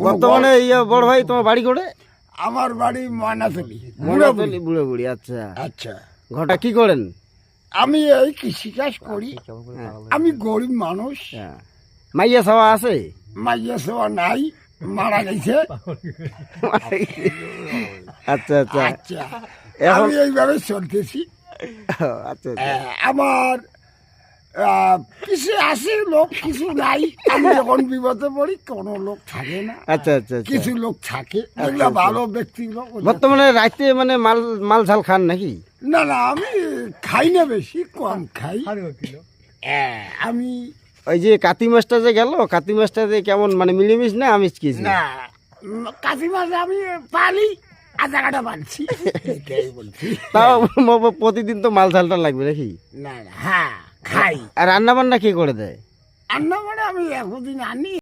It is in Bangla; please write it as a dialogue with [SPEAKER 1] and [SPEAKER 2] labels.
[SPEAKER 1] বর্তমানে বড় ভাই তোমার বাড়ি করে?
[SPEAKER 2] আমার বাড়ি ময়নাতলি।
[SPEAKER 1] ময়নাতলি বুড়ো বুড়ি। আচ্ছা
[SPEAKER 2] আচ্ছা,
[SPEAKER 1] ঘটা কি করেন?
[SPEAKER 2] আমি এই কৃষিকাজ করি। আমি গরিব মানুষ।
[SPEAKER 1] মাইয়া সাওয়া আছে?
[SPEAKER 2] মাইয়া সবা নাই, মারা গেছে।
[SPEAKER 1] আচ্ছা আচ্ছা
[SPEAKER 2] আচ্ছা,
[SPEAKER 1] এখন
[SPEAKER 2] আমি এইভাবে চলতেছি।
[SPEAKER 1] আচ্ছা
[SPEAKER 2] আমার কিছু আছে লোক, কিছু নাই। আমি যখন বিপদে পড়ি কোনো লোক থাকে না,
[SPEAKER 1] আচ্ছা আচ্ছা আচ্ছা।
[SPEAKER 2] কিছু লোক থাকে, এগুলো ভালো ব্যক্তিগুলো।
[SPEAKER 1] বর্তমানে রাতে মানে মাল ঝাল খান নাকি?
[SPEAKER 2] না না, আমি খাই না, বেশি কম খাই। আমি
[SPEAKER 1] ওই যে কাতি মাছটা যে গেল, কাতি মাছটা যে কেমন মানে মিলিমিশ না আমিষ কিছু?
[SPEAKER 2] না, কাশি মাছ আমি পালি, আধা কাটা পালছি।
[SPEAKER 1] তাও প্রতিদিন তো মাল ঝালটা লাগবে নাকি?
[SPEAKER 2] না না, হ্যাঁ খাই।
[SPEAKER 1] আর রান্না বান্না কি করে দেয়?
[SPEAKER 2] রান্না মানে আমি একদিন আনি,